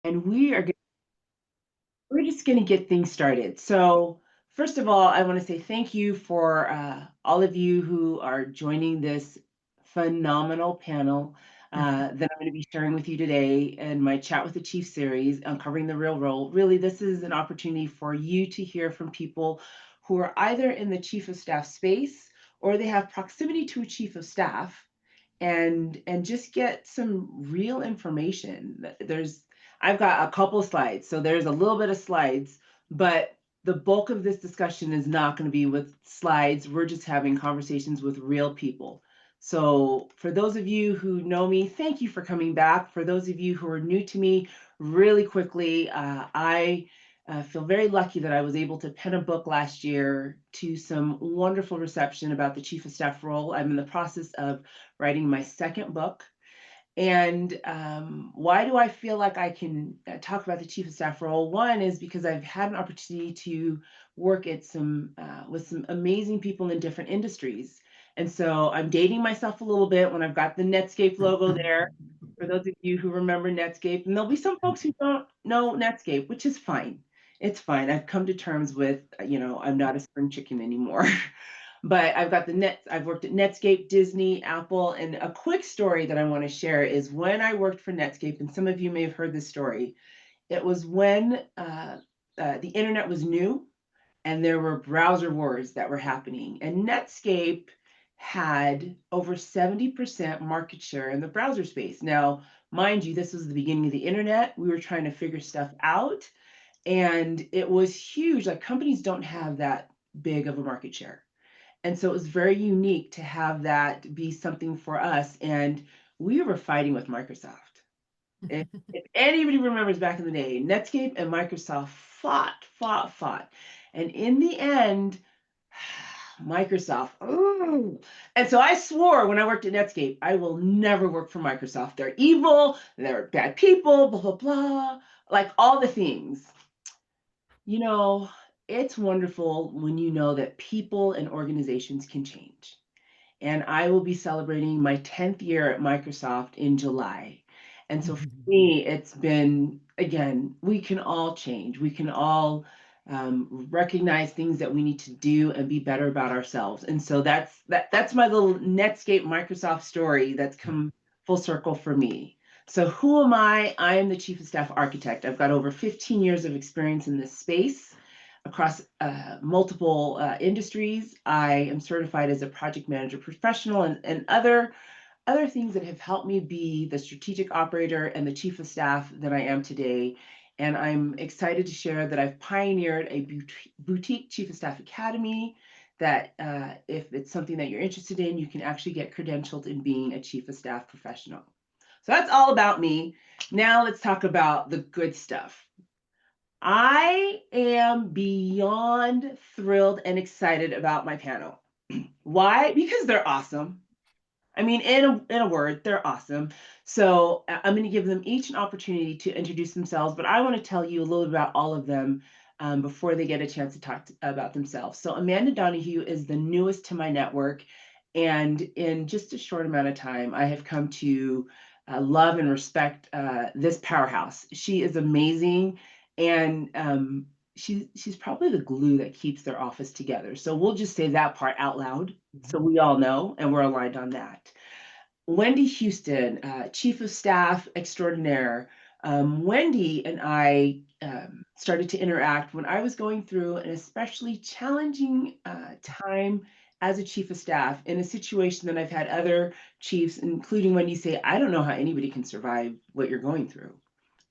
and we're just going to get things started. So, first of all, I want to say thank you for all of you who are joining this phenomenal panel that I'm going to be sharing with you today in my Chat with the Chief series, Uncovering the Real Role. Really, this is an opportunity for you to hear from people who are either in the Chief of Staff space or they have proximity to a Chief of Staff and just get some real information. I've got a couple of slides, so there's a little bit of slides, but the bulk of this discussion is not going to be with slides. We're just having conversations with real people. So for those of you who know me, thank you for coming back. For those of you who are new to me, really quickly, I feel very lucky that I was able to pen a book last year to some wonderful reception about the Chief of Staff role. I'm in the process of writing my second book. And why do I feel like I can talk about the Chief of Staff role? One is because I've had an opportunity to work at with some amazing people in different industries. And so I'm dating myself a little bit when I've got the Netscape logo there. For those of you who remember Netscape, and there'll be some folks who don't know Netscape, which is fine. It's fine. I've come to terms with, I'm not a spring chicken anymore. But I've worked at Netscape, Disney, Apple, and a quick story that I want to share is when I worked for Netscape, and some of you may have heard this story. It was when the internet was new and there were browser wars that were happening, and Netscape had over 70% market share in the browser space. Now, mind you, this was the beginning of the internet. We were trying to figure stuff out, and it was huge. Like companies don't have that big of a market share. And so it was very unique to have that be something for us. And we were fighting with Microsoft. If anybody remembers back in the day, Netscape and Microsoft fought. And in the end, Microsoft. Ooh. And so I swore when I worked at Netscape, I will never work for Microsoft. They're evil, they're bad people, blah, blah, blah, like all the things. You know, it's wonderful when you know that people and organizations can change. And I will be celebrating my 10th year at Microsoft in July. And so for me, it's been, again, we can all change. We can all recognize things that we need to do and be better about ourselves. And so that's my little Netscape Microsoft story that's come full circle for me. So who am I? I am the Chief of Staff Architect. I've got over 15 years of experience in this space across multiple industries. I am certified as a project manager professional and other things that have helped me be the strategic operator and the chief of staff that I am today. And I'm excited to share that I've pioneered a boutique chief of staff academy that if it's something that you're interested in, you can actually get credentialed in being a chief of staff professional. So that's all about me. Now let's talk about the good stuff. I am beyond thrilled and excited about my panel. Why? Because they're awesome. I mean, in a word, they're awesome. So I'm going to give them each an opportunity to introduce themselves, but I want to tell you a little about all of them before they get a chance to talk about themselves. So Amanda Donahue is the newest to my network, and in just a short amount of time, I have come to love and respect this powerhouse. She is amazing, and she's probably the glue that keeps their office together. So we'll just say that part out loud so we all know and we're aligned on that. Wendy Huston, Chief of Staff Extraordinaire. Wendy and I started to interact when I was going through an especially challenging time as a Chief of Staff in a situation that I've had other chiefs, including Wendy, say, I don't know how anybody can survive what you're going through.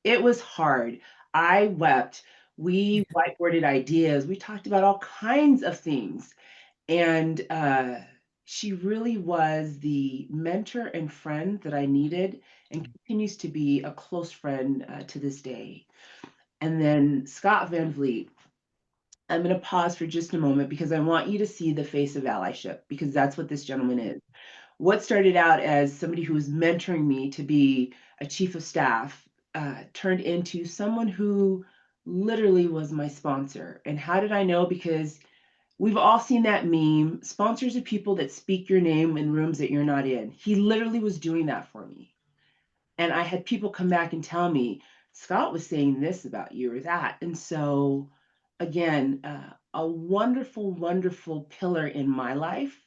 It was hard. I wept. We whiteboarded ideas. We talked about all kinds of things. And she really was the mentor and friend that I needed and continues to be a close friend to this day. And then Scott Van Vliet. I'm going to pause for just a moment because I want you to see the face of allyship because that's what this gentleman is. What started out as somebody who was mentoring me to be a chief of staff turned into someone who literally was my sponsor. And how did I know? Because we've all seen that meme. Sponsors are people that speak your name in rooms that you're not in. He literally was doing that for me. And I had people come back and tell me, Scott was saying this about you or that. And so, again, a wonderful, wonderful pillar in my life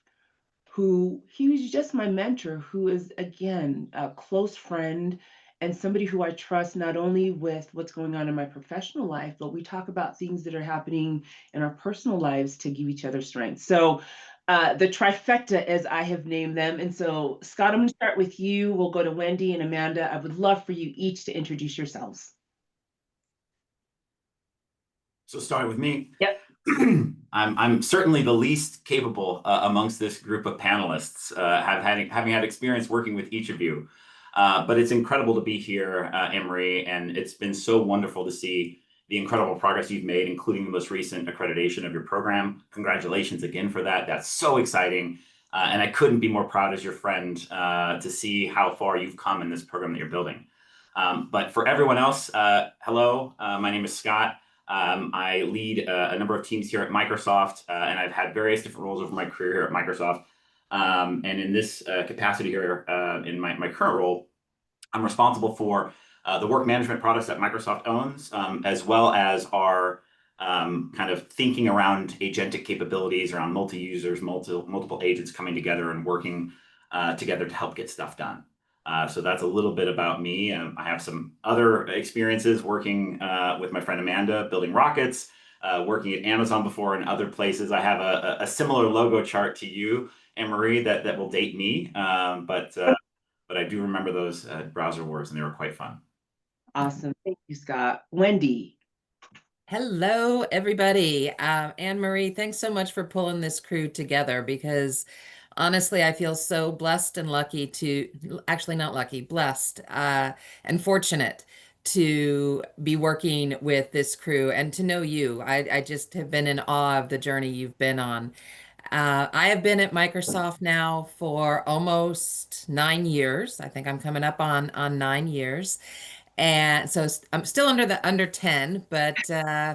who he was just my mentor, who is, again, a close friend and somebody who I trust not only with what's going on in my professional life, but we talk about things that are happening in our personal lives to give each other strength. So, the trifecta, as I have named them. And so, Scott, I'm going to start with you. We'll go to Wendy and Amanda. I would love for you each to introduce yourselves. So starting with me, Yep. I'm certainly the least capable amongst this group of panelists, having had experience working with each of you. But it's incredible to be here, Anne Marie, and it's been so wonderful to see the incredible progress you've made, including the most recent accreditation of your program. Congratulations again for that. That's so exciting. And I couldn't be more proud as your friend to see how far you've come in this program that you're building. But for everyone else, hello, my name is Scott. I lead a number of teams here at Microsoft, and I've had various different roles over my career here at Microsoft. And in this capacity here, in my current role, I'm responsible for the work management products that Microsoft owns, as well as our kind of thinking around agentic capabilities, around multi-users, multiple agents coming together and working together to help get stuff done. So that's a little bit about me. I have some other experiences working with my friend Amanda, building rockets, working at Amazon before and other places. I have a similar logo chart to you, Anne Marie, that will date me. But I do remember those browser wars, and they were quite fun. Awesome. Thank you, Scott. Wendy. Hello, everybody. Anne Marie, thanks so much for pulling this crew together because honestly, I feel so blessed and lucky actually not lucky, blessed and fortunate to be working with this crew and to know you. I just have been in awe of the journey you've been on. I have been at Microsoft now for almost 9 years. I think I'm coming up on 9 years. And so I'm still under 10, but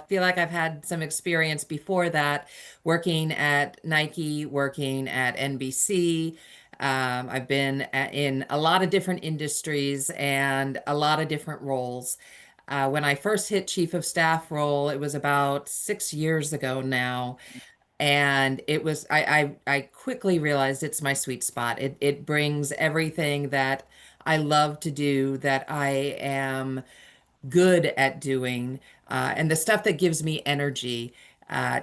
feel like I've had some experience before that working at Nike, working at NBC. I've been in a lot of different industries and a lot of different roles. When I first hit chief of staff role, it was about 6 years ago now. And it was I quickly realized it's my sweet spot. It brings everything that I love to do, that I am good at doing, and the stuff that gives me energy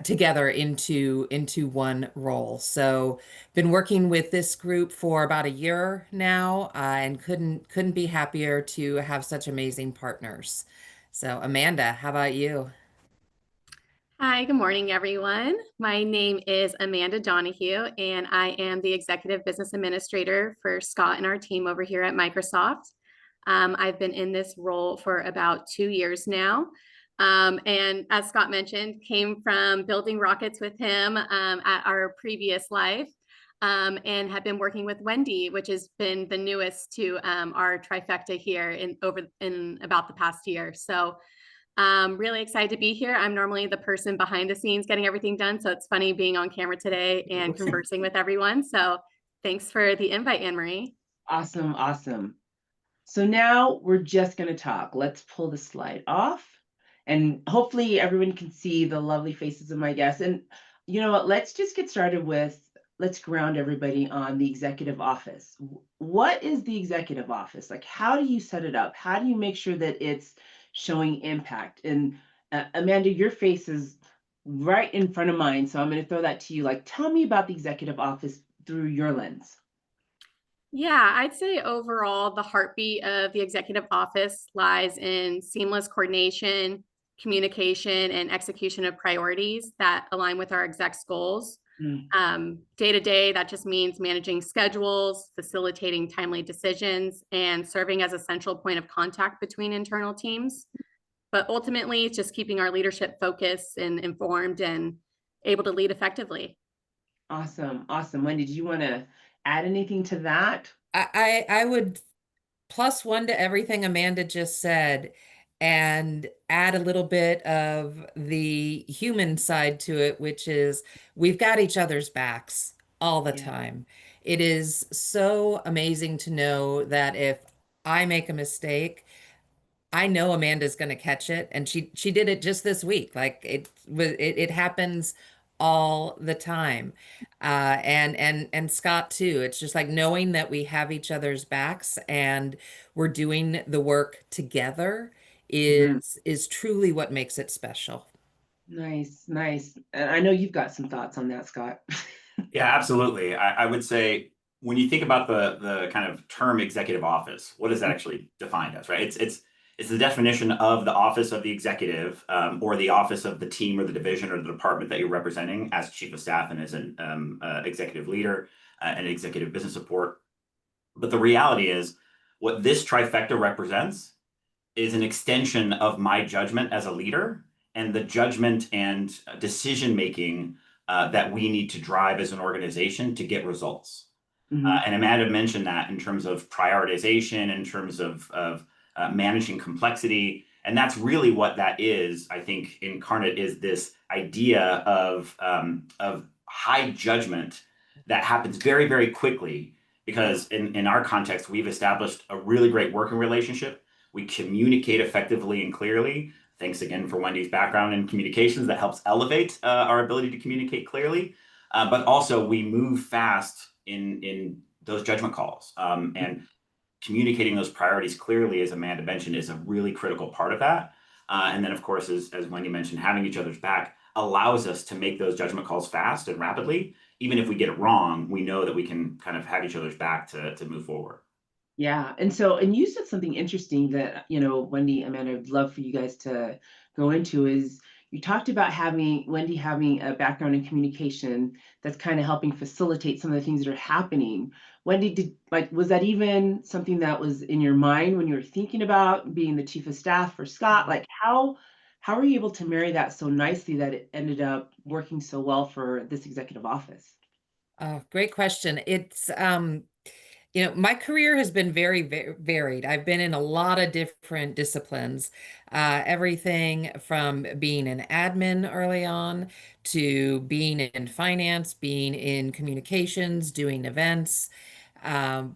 together into one role. So, been working with this group for about a year now, and couldn't be happier to have such amazing partners. So, Amanda, how about you? Hi, good morning, everyone. My name is Amanda Donahue, and I am the Executive Business Administrator for Scott and our team over here at Microsoft. I've been in this role for about 2 years now. And as Scott mentioned, came from building rockets with him at our previous life. And have been working with Wendy, which has been the newest to our trifecta here in about the past year. So really excited to be here. I'm normally the person behind the scenes getting everything done. So it's funny being on camera today and conversing with everyone. So thanks for the invite, Anne Marie. Awesome, awesome. So now we're just going to talk. Let's pull the slide off. And hopefully everyone can see the lovely faces of my guests. And you know what? Let's just get started with, let's ground everybody on the executive office. What is the executive office? Like, how do you set it up? How do you make sure that it's showing impact? And Amanda, your face is right in front of mine. So I'm going to throw that to you. Like, tell me about the executive office through your lens. Yeah, I'd say overall, the heartbeat of the executive office lies in seamless coordination, communication, and execution of priorities that align with our exec's goals. Mm. Day to day, that just means managing schedules, facilitating timely decisions, and serving as a central point of contact between internal teams. But ultimately, it's just keeping our leadership focused and informed and able to lead effectively. Awesome, awesome. Wendy, did you want to add anything to that? I would plus one to everything Amanda just said and add a little bit of the human side to it, which is we've got each other's backs all the Yeah. time. It is so amazing to know that if I make a mistake, I know Amanda's going to catch it, and she did it just this week. Like it happens all the time. And Scott too. It's just like knowing that we have each other's backs and we're doing the work together Mhm. is truly what makes it special. Nice, nice. And I know you've got some thoughts on that, Scott. Yeah, absolutely. I would say when you think about the kind of term executive office, what is that actually defined as, right? It's the definition of the office of the executive, or the office of the team or the division or the department that you're representing as chief of staff and as an executive leader and executive business support. But the reality is, what this trifecta represents is an extension of my judgment as a leader and the judgment and decision making that we need to drive as an organization to get results. Mhm. And Amanda mentioned that in terms of prioritization, in terms of managing complexity. And that's really what that is, I think, incarnate is this idea of high judgment that happens very, very quickly. Because in our context, we've established a really great working relationship. We communicate effectively and clearly. Thanks again for Wendy's background in communications that helps elevate our ability to communicate clearly. But also we move fast in those judgment calls, and communicating those priorities clearly, as Amanda mentioned, is a really critical part of that. And then, of course, as Wendy mentioned, having each other's back allows us to make those judgment calls fast and rapidly. Even if we get it wrong, we know that we can kind of have each other's back to move forward. Yeah. And you said something interesting that, Wendy, Amanda, I'd love for you guys to go into is you talked about Wendy having a background in communication that's kind of helping facilitate some of the things that are happening. Wendy, was that even something that was in your mind when you were thinking about being the chief of staff for Scott? Like how were you able to marry that so nicely that it ended up working so well for this executive office? Oh, great question. My career has been very varied. I've been in a lot of different disciplines, everything from being an admin early on to being in finance, being in communications, doing events. Um,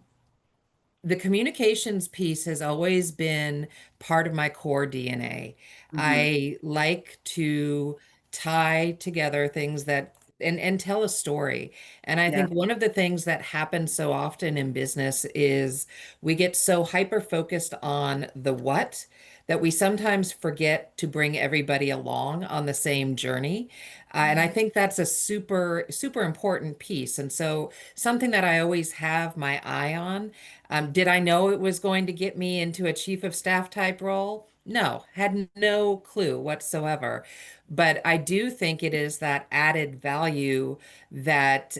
the communications piece has always been part of my core DNA. Hmm. I like to tie together things that and tell a story. And I Yeah. think one of the things that happens so often in business is we get so hyper focused on the what that we sometimes forget to bring everybody along on the same journey. And I think that's a super important piece. And so something that I always have my eye on. Did I know it was going to get me into a chief of staff type role? No, had no clue whatsoever. But I do think it is that added value that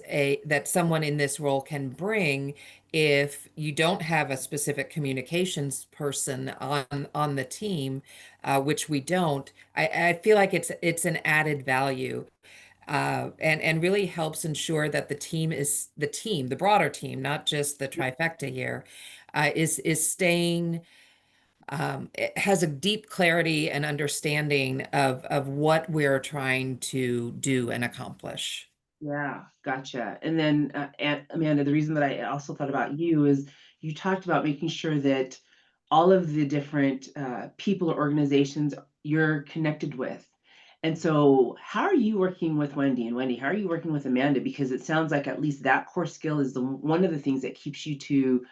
someone in this role can bring if you don't have a specific communications person on the team, which we don't. I feel like it's an added value and really helps ensure that the broader team, not just the trifecta here, is staying. It has a deep clarity and understanding of what we're trying to do and accomplish. Yeah, gotcha. And then, Amanda, the reason that I also thought about you is you talked about making sure that all of the different people or organizations you're connected with. And so, how are you working with Wendy? And Wendy, how are you working with Amanda? Because it sounds like at least that core skill is one of the things that keeps you two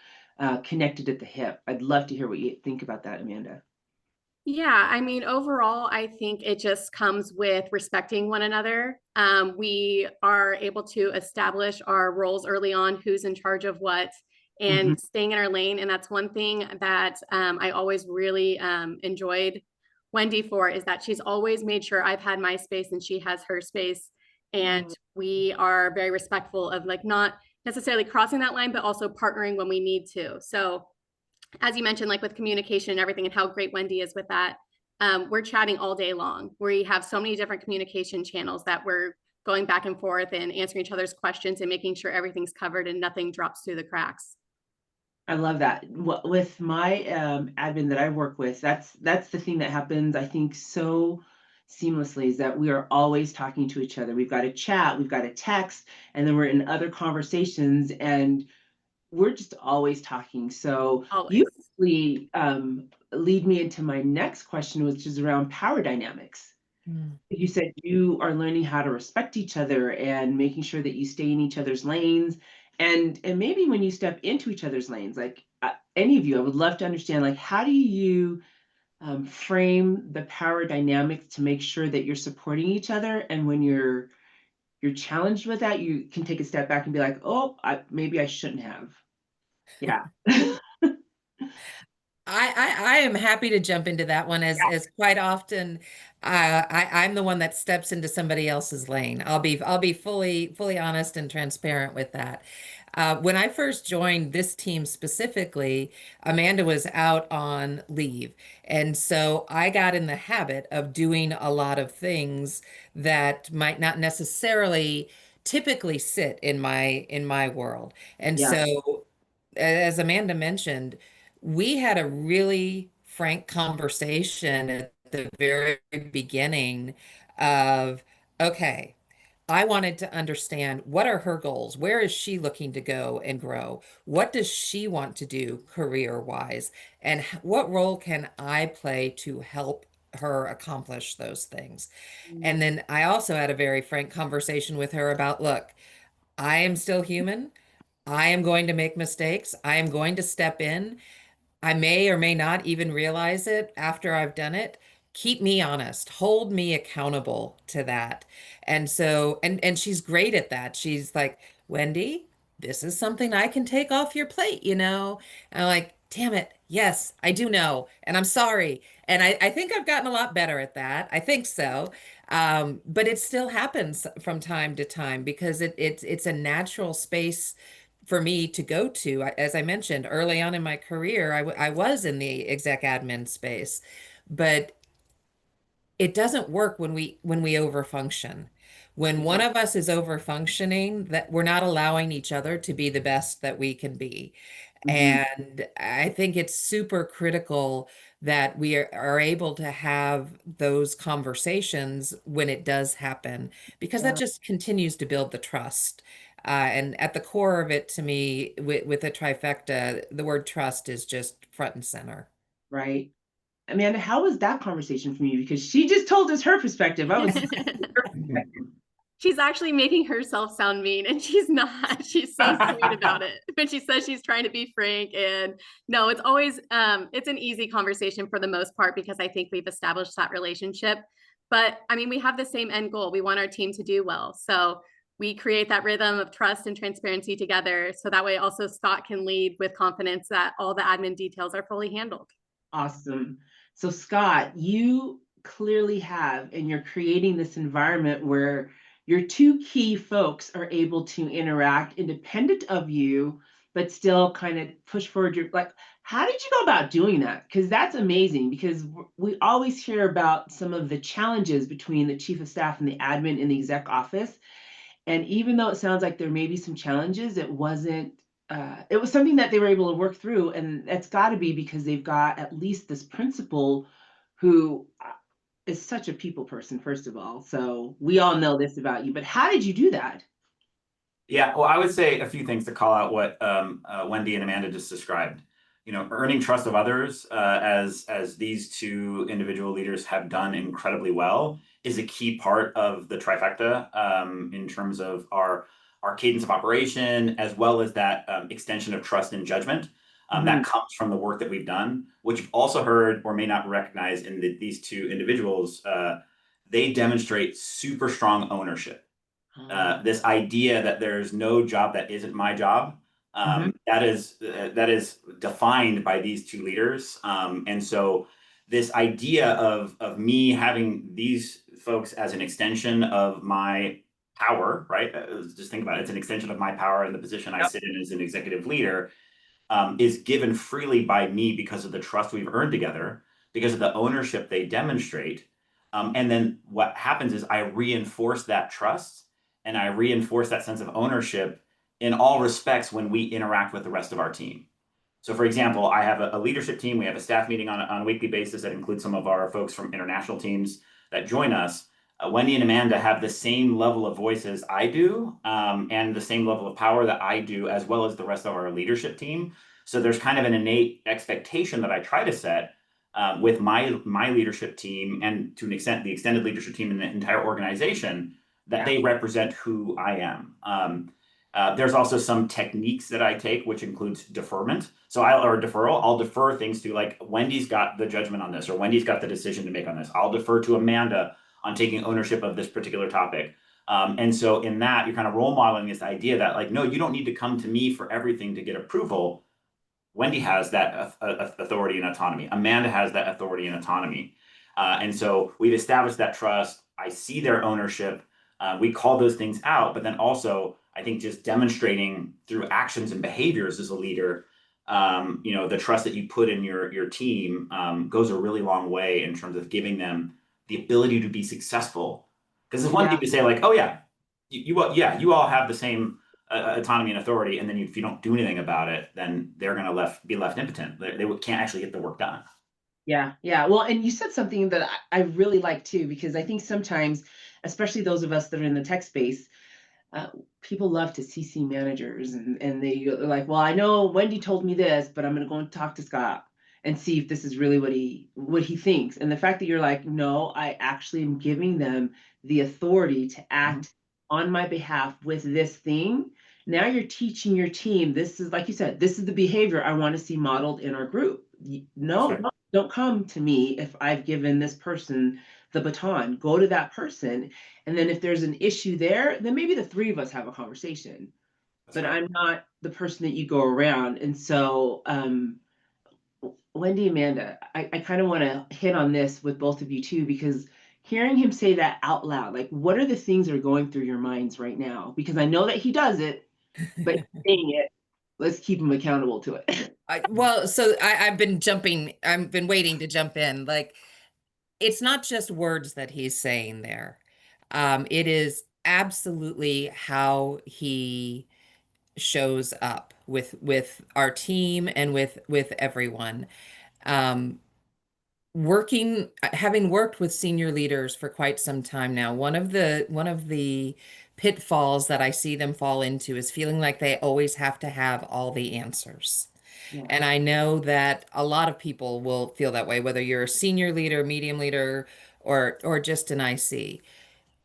connected at the hip. I'd love to hear what you think about that, Amanda. Yeah, I mean, overall, I think it just comes with respecting one another. We are able to establish our roles early on, who's in charge of what, Hmm. and staying in our lane. And that's one thing that I always really enjoyed Wendy for is that she's always made sure I've had my space and she has her space. And we are very respectful of like not necessarily crossing that line, but also partnering when we need to. So as you mentioned, like with communication and everything and how great Wendy is with that, we're chatting all day long. We have so many different communication channels that we're going back and forth and answering each other's questions and making sure everything's covered and nothing drops through the cracks. I love that. With my admin that I work with, that's the thing that happens, I think, so seamlessly is that we are always talking to each other. We've got a chat, we've got a text, and then we're in other conversations, and we're just always talking. So you Always. actually lead me into my next question, which is around power dynamics. Mm. You said you are learning how to respect each other and making sure that you stay in each other's lanes. And maybe when you step into each other's lanes, like any of you, I would love to understand, like, how do you frame the power dynamics to make sure that you're supporting each other, and when you're challenged with that, you can take a step back and be like, oh, maybe I shouldn't have. Yeah. I am happy to jump into that one as quite often I'm the one that steps into somebody else's lane. I'll be fully honest and transparent with that. When I first joined this team specifically, Amanda was out on leave. And so I got in the habit of doing a lot of things that might not necessarily typically sit in my world. And Yeah. so as Amanda mentioned, we had a really frank conversation at the very beginning of, okay, I wanted to understand what are her goals? Where is she looking to go and grow? What does she want to do career-wise? And what role can I play to help her accomplish those things? And then I also had a very frank conversation with her about, look, I am still human. I am going to make mistakes. I am going to step in. I may or may not even realize it after I've done it. Keep me honest. Hold me accountable to that. And so, and she's great at that. She's like, Wendy, this is something I can take off your plate, you know? And I'm like, damn it. Yes, I do know. And I'm sorry. And I think I've gotten a lot better at that. I think so. But it still happens from time to time because it's a natural space for me to go to. As I mentioned early on in my career, I was in the exec admin space, but it doesn't work when we overfunction. When one of us is overfunctioning, that we're not allowing each other to be the best that we can be. Mhm. And I think it's super critical that we are able to have those conversations when it does happen, because that Yeah. just continues to build the trust. And at the core of it, to me, with a trifecta, the word trust is just front and center. Right. Amanda, how was that conversation from you? Because she just told us her perspective. I was She's actually making herself sound mean, and she's not. She's so sweet about it. But she says she's trying to be frank. And no, it's always it's an easy conversation for the most part because I think we've established that relationship. But I mean, we have the same end goal. We want our team to do well. So we create that rhythm of trust and transparency together. So that way also Scott can lead with confidence that all the admin details are fully handled. awesome. So, Scott, you clearly have, and you're creating this environment where your two key folks are able to interact independent of you, but still kind of push forward your, like, how did you go about doing that? Because that's amazing, because we always hear about some of the challenges between the chief of staff and the admin in the exec office. And even though it sounds like there may be some challenges, it wasn't, it was something that they were able to work through. And that's got to be because they've got at least this principal who is such a people person, first of all. So we all know this about you, but how did you do that? Yeah, well, I would say a few things to call out what Wendy and Amanda just described. You know, earning trust of others, as these two individual leaders have done incredibly well, is a key part of the trifecta in terms of our cadence of operation, as well as that extension of trust and judgment that comes from the work that we've done. Which you've also heard or may not recognize in these two individuals, they demonstrate super strong ownership. This idea that there's no job that isn't my job, Mhm. that is defined by these two leaders. And so this idea of me having these folks as an extension of my power, right? Just think about it. It's an extension of my power in the position I Yep. sit in as an executive leader, is given freely by me because of the trust we've earned together, because of the ownership they demonstrate. And then what happens is I reinforce that trust and I reinforce that sense of ownership in all respects when we interact with the rest of our team. So, for example, I have a leadership team. We have a staff meeting on a weekly basis that includes some of our folks from international teams that join us. Wendy and Amanda have the same level of voice as I do, and the same level of power that I do, as well as the rest of our leadership team. So there's kind of an innate expectation that I try to set with my leadership team, and to an extent the extended leadership team in the entire organization, that they represent who I am. There's also some techniques that I take, which includes deferment. So I'll defer things to, like, Wendy's got the judgment on this, or Wendy's got the decision to make on this. I'll defer to Amanda on taking ownership of this particular topic. And so in that, you're kind of role modeling this idea that, like, no, you don't need to come to me for everything to get approval. Wendy has that authority and autonomy. Amanda has that authority and autonomy. And so we've established that trust. I see their ownership. We call those things out, but then also I think just demonstrating through actions and behaviors as a leader, the trust that you put in your team goes a really long way in terms of giving them the ability to be successful. Because it's one thing to say, like, oh yeah, you all have the same autonomy and authority, and then if you don't do anything about it, then they're going to be left impotent. They can't actually get the work done. Yeah, yeah. Well, and you said something that I really like too, because I think sometimes, especially those of us that are in the tech space, people love to CC managers, and they're like, well, I know Wendy told me this, but I'm going to go and talk to Scott and see if this is really what he thinks. And the fact that you're like, no, I actually am giving them the authority to act on my behalf with this thing. Now you're teaching your team, this is, like you said, this is the behavior I want to see modeled in our group. No, Sure. don't come to me if I've given this person the baton. Go to that person. And then if there's an issue there, then maybe the three of us have a conversation. But I'm not the person that you go around. And so, Wendy, Amanda, I kind of want to hit on this with both of you too, because hearing him say that out loud, like, what are the things that are going through your minds right now? Because I know that he does it, but saying it, let's keep him accountable to it. I've been waiting to jump in. Like, it's not just words that he's saying there. It is absolutely how he shows up with our team and with everyone. Um, having worked with senior leaders for quite some time now, one of the pitfalls that I see them fall into is feeling like they always have to have all the answers. Yeah. And I know that a lot of people will feel that way, whether you're a senior leader, medium leader, or just an IC.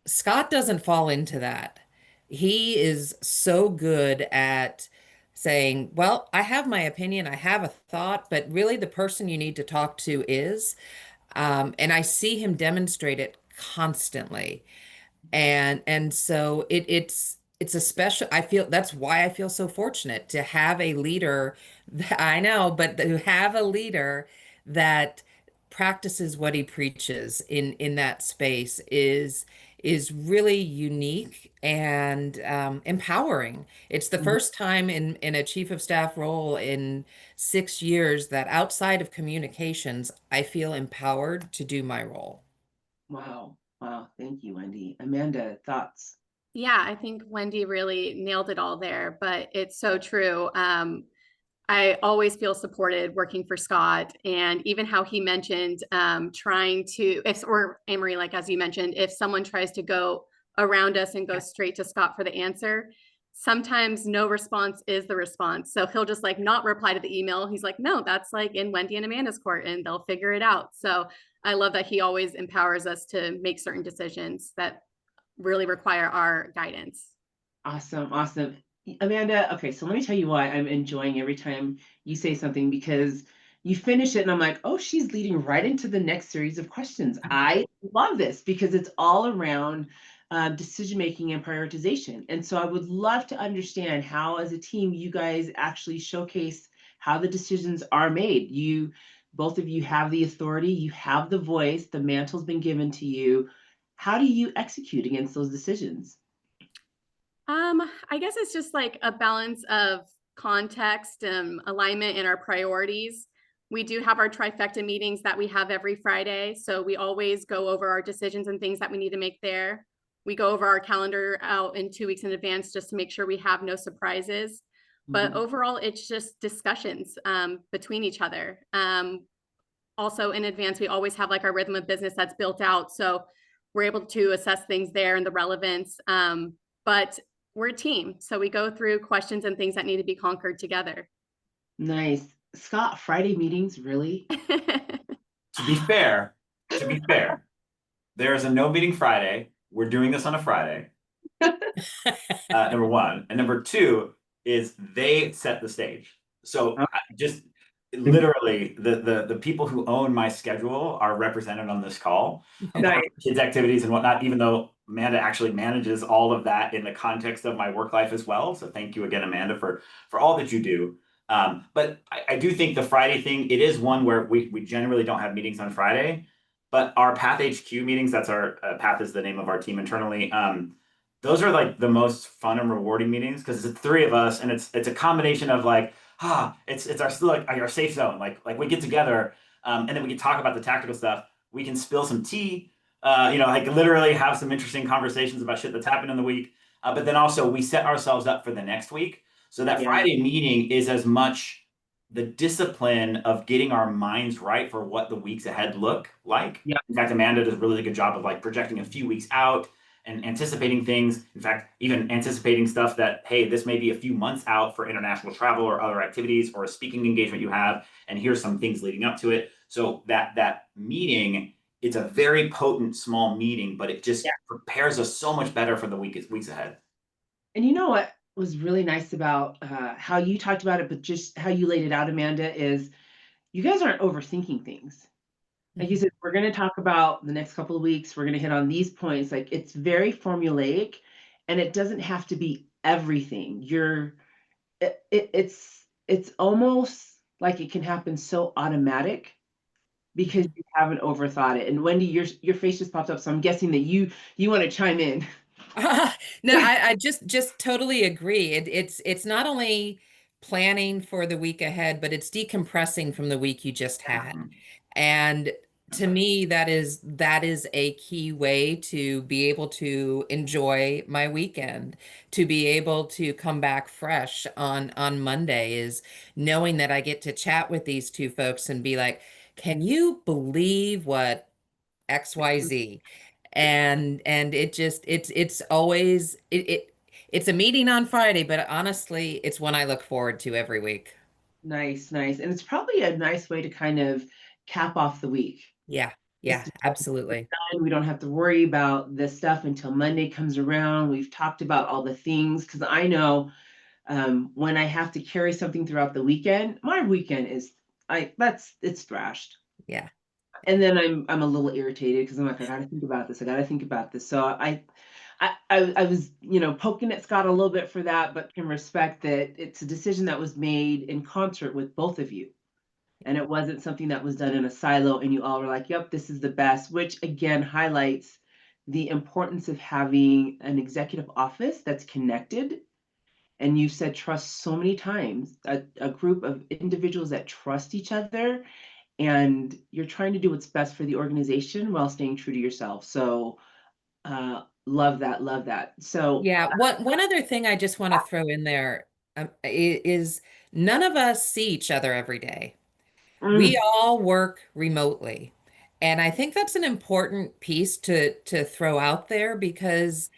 Scott doesn't fall into that. He is so good at saying, well, I have my opinion, I have a thought, but really the person you need to talk to is, and I see him demonstrate it constantly. And so it's a special, I feel that's why I feel so fortunate to have a leader that I know, but to have a leader that practices what he preaches in that space is really unique and empowering. It's the first time in a chief of staff role in 6 years that outside of communications, I feel empowered to do my role. Wow. Wow. Thank you, Wendy. Amanda, thoughts? Yeah, I think Wendy really nailed it all there, but it's so true. I always feel supported working for Scott, and even how he mentioned trying to, or Anne Marie, like as you mentioned, if someone tries to go around us and go straight to Scott for the answer, sometimes no response is the response. So he'll just like not reply to the email. He's like, no, that's like in Wendy and Amanda's court, and they'll figure it out. So I love that he always empowers us to make certain decisions that really require our guidance. Awesome. Awesome. Amanda, okay, so let me tell you why I'm enjoying every time you say something, because you finish it and I'm like, oh, she's leading right into the next series of questions. I love this because it's all around decision making and prioritization. And so I would love to understand how, as a team, you guys actually showcase how the decisions are made. Both of you have the authority, you have the voice, the mantle's been given to you. How do you execute against those decisions? I guess it's just like a balance of context and alignment in our priorities. We do have our trifecta meetings that we have every Friday. So we always go over our decisions and things that we need to make there. We go over our calendar out in 2 weeks in advance just to make sure we have no surprises. But overall, it's just discussions between each other. Also in advance, we always have like our rhythm of business that's built out. So we're able to assess things there and the relevance. But we're a team. So we go through questions and things that need to be conquered together. Nice. Scott, Friday meetings, really? To be fair, to be fair, there is a no meeting Friday. We're doing this on a Friday. Number one, and number two is they set the stage. So just literally, the people who own my schedule are represented on this call. Of Nice. course, kids' activities and whatnot. Even though Amanda actually manages all of that in the context of my work life as well. So thank you again, Amanda, for all that you do. But I do think the Friday thing, it is one where we generally don't have meetings on Friday, but our Path HQ meetings, that's our Path is the name of our team internally. Those are like the most fun and rewarding meetings because it's three of us and it's a combination of like it's our like our safe zone, like we get together and then we can talk about the tactical stuff, we can spill some tea, like literally have some interesting conversations about shit that's happened in the week, but then also we set ourselves up for the next week, so that Friday meeting is as much the discipline of getting our minds right for what the weeks ahead look like. In fact, Amanda does a really good job of like projecting a few weeks out and anticipating things. In fact, even anticipating stuff that, hey, this may be a few months out for international travel or other activities or a speaking engagement you have, and here's some things leading up to it. So that meeting, it's a very potent small meeting, but it just prepares us so much better for the weeks ahead. And you know what was really nice about how you talked about it, but just how you laid it out, Amanda, is you guys aren't overthinking things. Like you said, we're going to talk about the next couple of weeks. We're going to hit on these points. Like it's very formulaic, and it doesn't have to be everything. It's almost like it can happen so automatic because you haven't overthought it. And Wendy, your face just popped up, so I'm guessing that you want to chime in. No, I just totally agree. It's not only planning for the week ahead, but it's decompressing from the week you just had. And to me, that is a key way to be able to enjoy my weekend, to be able to come back fresh on Monday, is knowing that I get to chat with these two folks and be like, can you believe what XYZ? And it's always it's a meeting on Friday, but honestly, it's one I look forward to every week. Nice, nice. And it's probably a nice way to kind of cap off the week. Yeah, Just yeah, absolutely. we don't have to worry about this stuff until Monday comes around. We've talked about all the things because I know when I have to carry something throughout the weekend, my weekend is it's thrashed. Yeah. And then I'm a little irritated because I'm like, I gotta think about this. I gotta think about this. So I was, poking at Scott a little bit for that, but can respect that it's a decision that was made in concert with both of you. And it wasn't something that was done in a silo and you all were like, yep, this is the best, which again highlights the importance of having an executive office that's connected. And you said trust so many times, a group of individuals that trust each other, and you're trying to do what's best for the organization while staying true to yourself. So love that, love that. So Yeah, one other thing I just want to throw in there is none of us see each other every day. We mm, all work remotely. And I think that's an important piece to throw out there because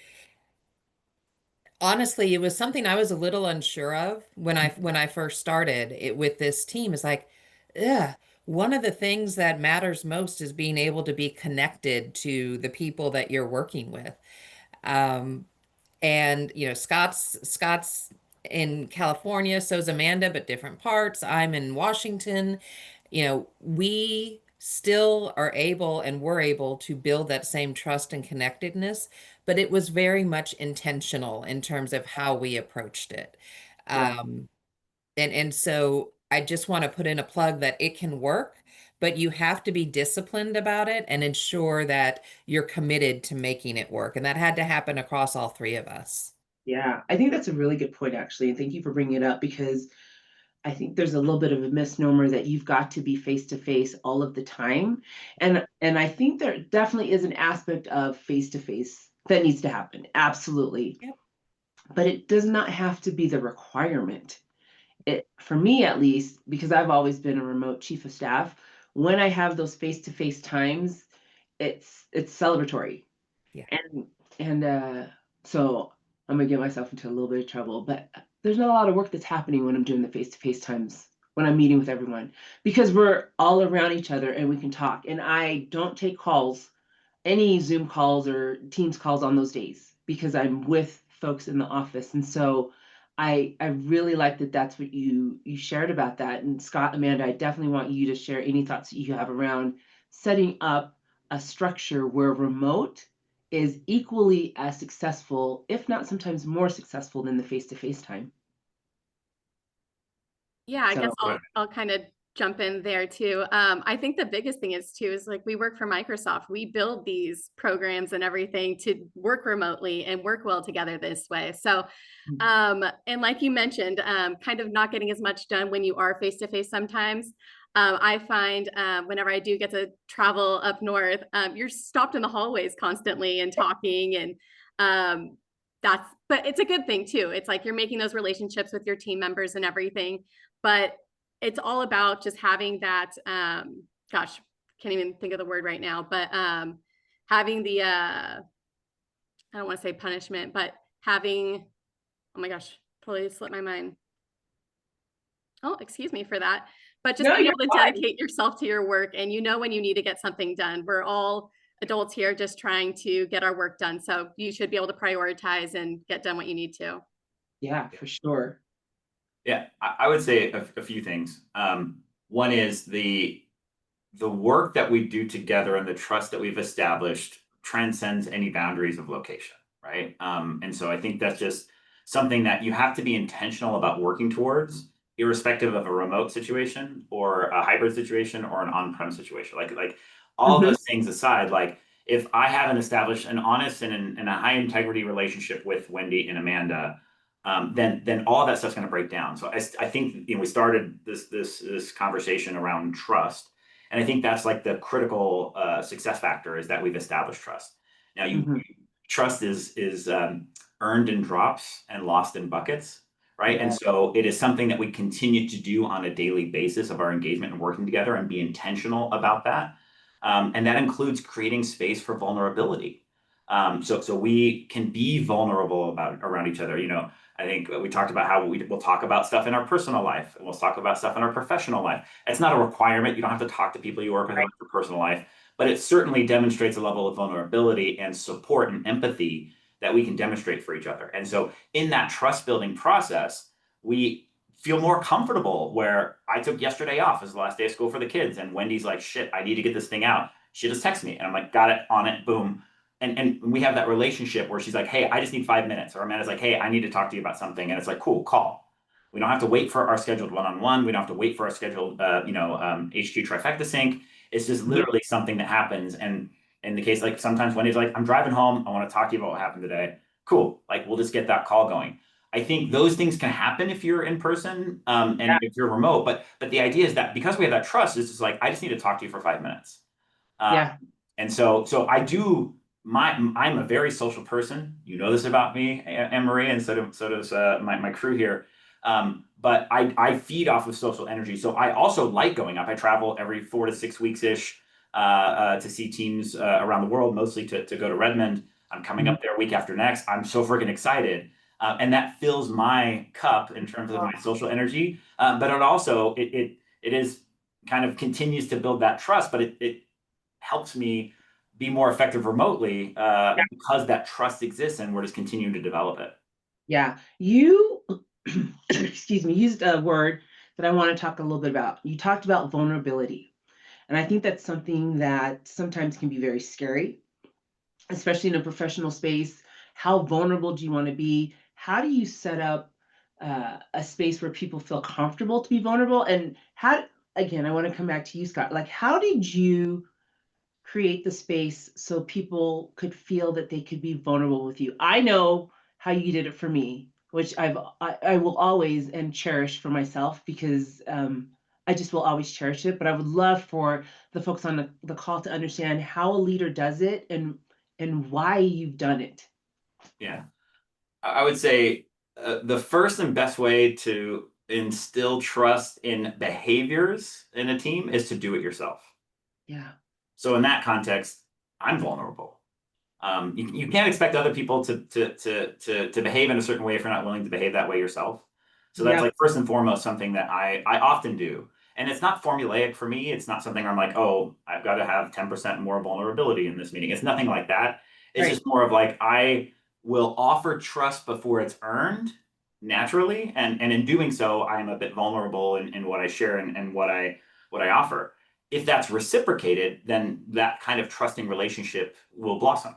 honestly, it was something I was a little unsure of when I first started it with this team. It's like, ugh, one of the things that matters most is being able to be connected to the people that you're working with. Um, and Scott's in California, so's Amanda, but different parts. I'm in Washington. We still are able and were able to build that same trust and connectedness, but it was very much intentional in terms of how we approached it. yeah, Um, and so I just want to put in a plug that it can work, but you have to be disciplined about it and ensure that you're committed to making it work. And that had to happen across all three of us. yeah. I think that's a really good point, actually. And thank you for bringing it up because I think there's a little bit of a misnomer that you've got to be face to face all of the time. And I think there definitely is an aspect of face to face that needs to happen. Absolutely. Yep. But it does not have to be the requirement. It, for me at least, because I've always been a remote chief of staff, when I have those face to face times, it's celebratory. Yeah. And so I'm gonna get myself into a little bit of trouble, but there's not a lot of work that's happening when I'm doing the face to face times when I'm meeting with everyone, because we're all around each other and we can talk. And I don't take calls, any Zoom calls or Teams calls on those days, because I'm with folks in the office. And so I really like that that's what you shared about that. And Scott, Amanda, I definitely want you to share any thoughts that you have around setting up a structure where remote is equally as successful, if not sometimes more successful than the face-to-face time. Yeah, I guess So I'll kind of jump in there too. I think the biggest thing is too is like we work for Microsoft. We build these programs and everything to work remotely and work well together this way. So, and like you mentioned, kind of not getting as much done when you are face to face sometimes. I find whenever I do get to travel up north, you're stopped in the hallways constantly and talking, and but it's a good thing too. It's like you're making those relationships with your team members and everything, but it's all about just having that, gosh, can't even think of the word right now, but having the, I don't want to say punishment, but having, oh my gosh, totally slipped my mind. Oh, excuse me for that. But just no, being you're able to fine. dedicate yourself to your work, and you know when you need to get something done. We're all adults here just trying to get our work done. So you should be able to prioritize and get done what you need to. Yeah, for sure. Yeah, I would say a few things. One is the work that we do together and the trust that we've established transcends any boundaries of location, right? And so I think that's just something that you have to be intentional about working towards, irrespective of a remote situation or a hybrid situation or an on-prem situation. Like all Mhm. those things aside, like if I haven't established an honest and a high integrity relationship with Wendy and Amanda, then all that stuff's going to break down. So I think we started this conversation around trust, and I think that's like the critical success factor is that we've established trust. Now, Mhm. trust is earned in drops and lost in buckets, right? And Yeah. so it is something that we continue to do on a daily basis of our engagement and working together and be intentional about that. And that includes creating space for vulnerability. So we can be vulnerable around each other. I think we talked about how we'll talk about stuff in our personal life and we'll talk about stuff in our professional life. It's not a requirement. You don't have to talk to people you work with in your personal life, but it certainly demonstrates a level of vulnerability and support and empathy that we can demonstrate for each other. And so in that trust building process, we feel more comfortable. Where I took yesterday off as the last day of school for the kids, and Wendy's like, shit, I need to get this thing out. She just texts me and I'm like, got it, on it, boom. And we have that relationship where she's like, hey, I just need 5 minutes. Or Amanda's like, hey, I need to talk to you about something. And it's like, cool, call. We don't have to wait for our scheduled one-on-one. We don't have to wait for our scheduled, HQ trifecta sync. It's just Mhm. literally something that happens. And in the case, like sometimes Wendy's like, I'm driving home. I want to talk to you about what happened today. Cool. Like we'll just get that call going. I think those things can happen if you're in person, Yeah. and if you're remote. But the idea is that because we have that trust, it's just like, I just need to talk to you for 5 minutes. Uh, Yeah. and so I do I'm a very social person. You know this about me, Anne Marie, and so does my crew here. But I feed off of social energy. So I also like going up. I travel every 4 to 6 weeks ish to see teams around the world, mostly to go to Redmond. I'm coming Mhm. up there week after next. I'm so freaking excited. And that fills my cup in terms of my social energy. But it is kind of continues to build that trust, but it helps me be more effective remotely because that trust exists and we're just continuing to develop it. Yeah. You, excuse me, used a word that I want to talk a little bit about. You talked about vulnerability. And I think that's something that sometimes can be very scary, especially in a professional space. How vulnerable do you want to be? How do you set up a space where people feel comfortable to be vulnerable? And how, again, I want to come back to you, Scott. Like, how did you create the space so people could feel that they could be vulnerable with you? I know how you did it for me, which I will always and cherish for myself, because I just will always cherish it. But I would love for the folks on the call to understand how a leader does it and why you've done it. Yeah. I would say the first and best way to instill trust in behaviors in a team is to do it yourself. Yeah. So in that context, I'm vulnerable. You can't expect other people to behave in a certain way if you're not willing to behave that way yourself. So that's Yep. like first and foremost something that I often do. And it's not formulaic for me. It's not something I'm like, oh, I've got to have 10% more vulnerability in this meeting. It's nothing like that. It's Right. just more of like I will offer trust before it's earned naturally. And in doing so, I'm a bit vulnerable in what I share and what I offer. If that's reciprocated, then that kind of trusting relationship will blossom.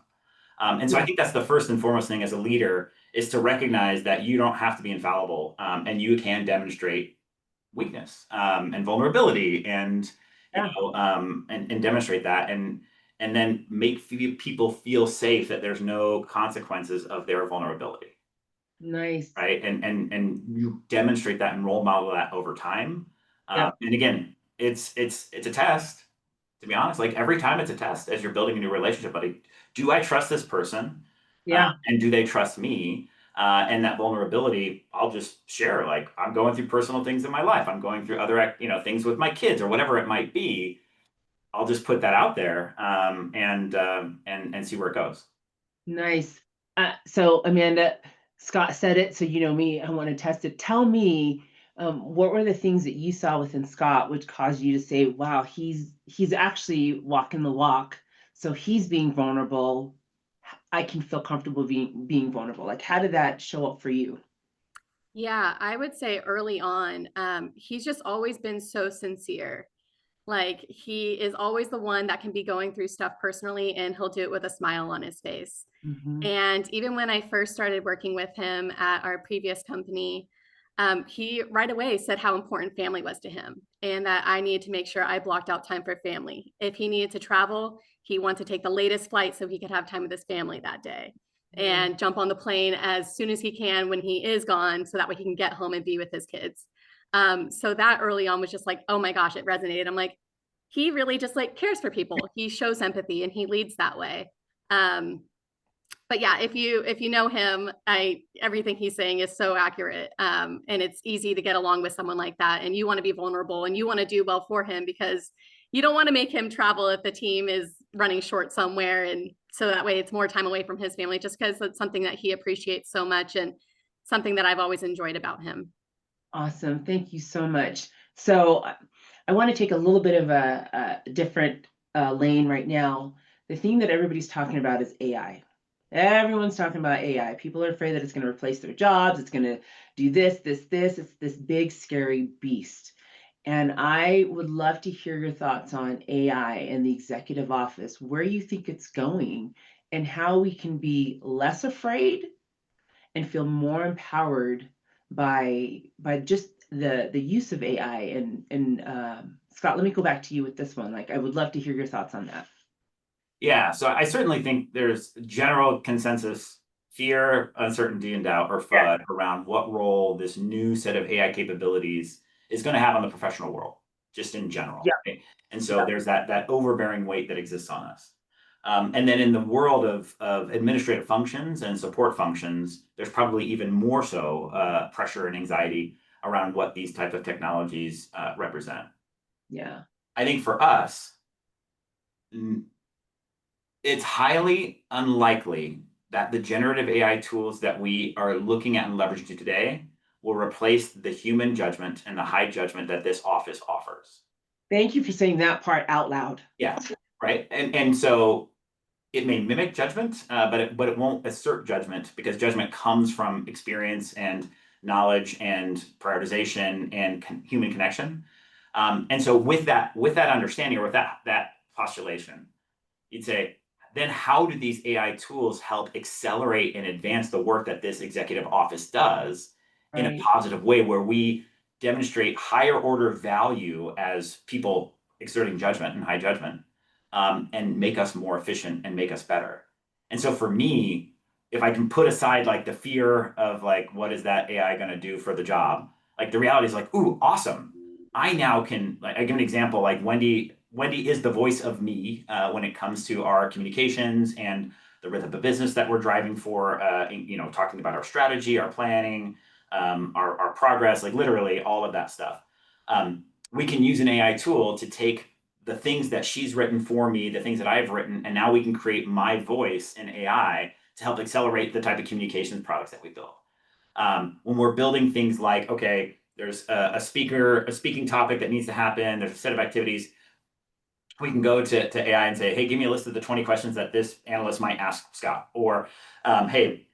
And so I Yeah. think that's the first and foremost thing as a leader is to recognize that you don't have to be infallible, and you can demonstrate weakness and vulnerability, and Yeah. and demonstrate that, and then make people feel safe that there's no consequences of their vulnerability, Nice. right? And you demonstrate that and role model that over time. Yep. And again, it's a test. To be honest, like every time it's a test as you're building a new relationship. Like, do I trust this person? Yeah. And do they trust me? And that vulnerability, I'll just share. Like I'm going through personal things in my life. I'm going through other, things with my kids or whatever it might be. I'll just put that out there, and see where it goes. Nice. So Amanda, Scott said it, so you know me, I want to test it. Tell me, what were the things that you saw within Scott which caused you to say, wow, he's actually walking the walk. So he's being vulnerable. I can feel comfortable being vulnerable. Like, how did that show up for you? Yeah, I would say early on, he's just always been so sincere. Like he is always the one that can be going through stuff personally and he'll do it with a smile on his face. Hmm. And even when I first started working with him at our previous company, he right away said how important family was to him and that I needed to make sure I blocked out time for family. If he needed to travel, he wanted to take the latest flight so he could have time with his family that day and jump on the plane as soon as he can when he is gone so that way he can get home and be with his kids. So that early on was just like, oh my gosh, it resonated. I'm like, he really just like cares for people. He shows empathy and he leads that way. Um, but yeah, if you know him, everything he's saying is so accurate. And it's easy to get along with someone like that. And you want to be vulnerable and you want to do well for him because you don't want to make him travel if the team is running short somewhere. And so that way it's more time away from his family, just because it's something that he appreciates so much and something that I've always enjoyed about him. Awesome. Thank you so much. So I want to take a little bit of a different lane right now. The thing that everybody's talking about is AI. Everyone's talking about AI. People are afraid that it's going to replace their jobs. It's going to do this, this, this. It's this big, scary beast. And I would love to hear your thoughts on AI and the executive office, where you think it's going, and how we can be less afraid and feel more empowered by just the use of AI. And Scott, let me go back to you with this one. Like, I would love to hear your thoughts on that. Yeah, so I certainly think there's general consensus, fear, uncertainty, and doubt, or Yeah. FUD, around what role this new set of AI capabilities is going to have on the professional world, just in general. Yeah. Right? And so there's that overbearing weight that exists on us. And then in the world of administrative functions and support functions, there's probably even more so pressure and anxiety around what these type of technologies represent. Yeah. I think for us, it's highly unlikely that the generative AI tools that we are looking at and leveraging today will replace the human judgment and the high judgment that this office offers. Thank you for saying that part out loud. Yeah, right. And so it may mimic judgment, but it won't assert judgment, because judgment comes from experience and knowledge and prioritization and human connection. And so with that understanding, or with that postulation, you'd say, then how do these AI tools help accelerate and advance the work that this executive office does in a Right. positive way, where we demonstrate higher order value as people exerting judgment and high judgment, and make us more efficient and make us better? And so for me, if I can put aside like the fear of like, what is that AI going to do for the job? Like the reality is like, ooh, awesome. I now can, like, I give an example, like Wendy is the voice of me when it comes to our communications and the rhythm of business that we're driving for, talking about our strategy, our planning, our progress, like literally all of that stuff. We can use an AI tool to take the things that she's written for me, the things that I've written, and now we can create my voice in AI to help accelerate the type of communications products that we build. When we're building things like, okay, there's a speaking topic that needs to happen, there's a set of activities, we can go to AI and say, hey, give me a list of the 20 questions that this analyst might ask Scott. Or, hey,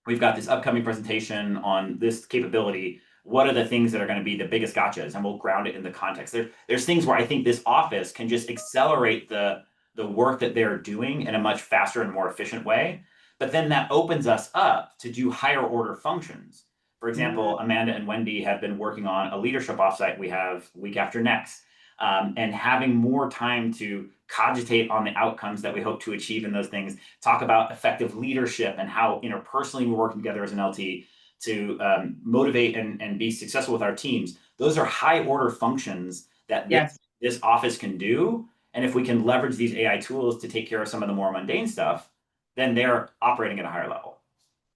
we've got this upcoming presentation on this capability. What are the things that are going to be the biggest gotchas? And we'll ground it in the context. There's things where I think this office can just accelerate the work that they're doing in a much faster and more efficient way. But then that opens us up to do higher order functions. For example, Amanda and Wendy have been working on a leadership offsite we have week after next, and having more time to cogitate on the outcomes that we hope to achieve in those things, talk about effective leadership and how interpersonally we're working together as an LT to motivate and be successful with our teams. Those are high order functions that Yes. this office can do. And if we can leverage these AI tools to take care of some of the more mundane stuff, then they're operating at a higher level.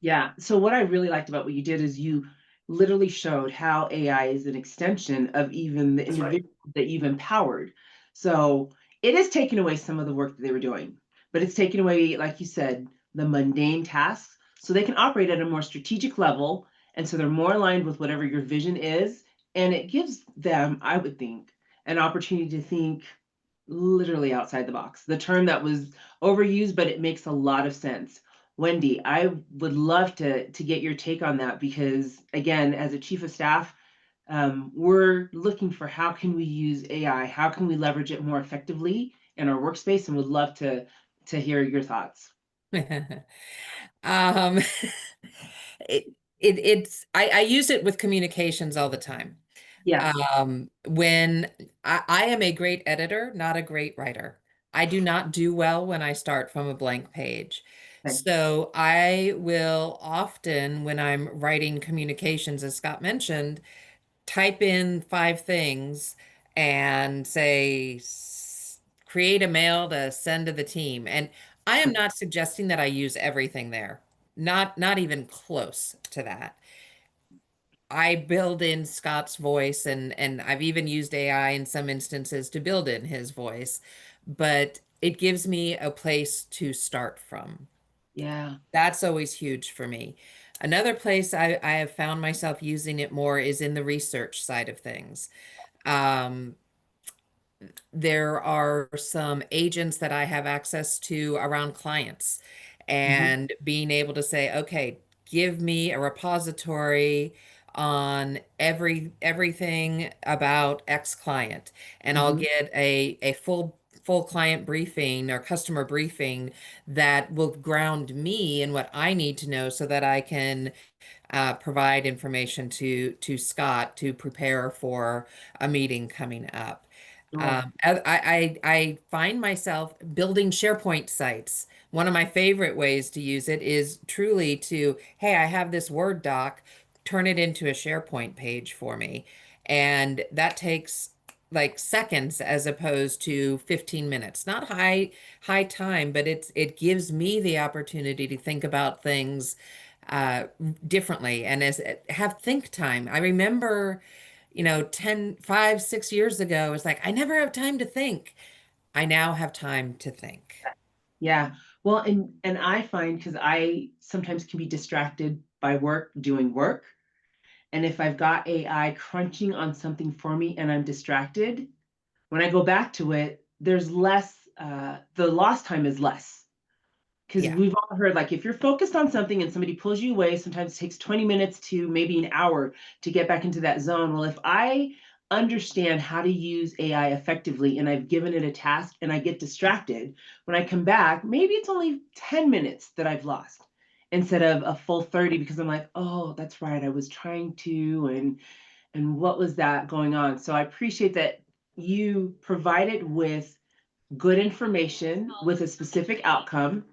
Yeah. So what I really liked about what you did is you literally showed how AI is an extension of even the That's right. individual that you've empowered. So it is taking away some of the work that they were doing, but it's taking away, like you said, the mundane tasks so they can operate at a more strategic level. And so they're more aligned with whatever your vision is. And it gives them, I would think, an opportunity to think literally outside the box. The term that was overused, but it makes a lot of sense. Wendy, I would love to get your take on that because, again, as a chief of staff, we're looking for how can we use AI, how can we leverage it more effectively in our workspace, and would love to hear your thoughts. um, I use it with communications all the time. Yeah. When I am a great editor, not a great writer. I do not do well when I start from a blank page. Okay. So I will often, when I'm writing communications, as Scott mentioned, type in 5 things and say, create a mail to send to the team. And I am not suggesting that I use everything there. Not even close to that. I build in Scott's voice and I've even used AI in some instances to build in his voice, but it gives me a place to start from. Yeah. That's always huge for me. Another place I have found myself using it more is in the research side of things. Um, there are some agents that I have access to around clients Mhm. and being able to say, okay, give me a repository on everything about X client, and I'll Mhm. get a full client briefing or customer briefing that will ground me in what I need to know so that I can provide information to Scott to prepare for a meeting coming up. Sure. I find myself building SharePoint sites. One of my favorite ways to use it is truly to, hey, I have this Word doc, turn it into a SharePoint page for me. And that takes like seconds as opposed to 15 minutes. Not high time, but it gives me the opportunity to think about things uh differently and as have think time. I remember 10, 5, 6 years ago, it's like, I never have time to think. I now have time to think. Yeah. Well, and I find because I sometimes can be distracted by work, doing work. And if I've got AI crunching on something for me and I'm distracted, when I go back to it, there's less, the lost time is less. Because Yeah. we've all heard, like, if you're focused on something and somebody pulls you away, sometimes it takes 20 minutes to maybe an hour to get back into that zone. Well, if I understand how to use AI effectively and I've given it a task and I get distracted, when I come back, maybe it's only 10 minutes that I've lost instead of a full 30 because I'm like, oh, that's right, I was trying to, and what was that going on? So I appreciate that you provided with good information with a specific outcome,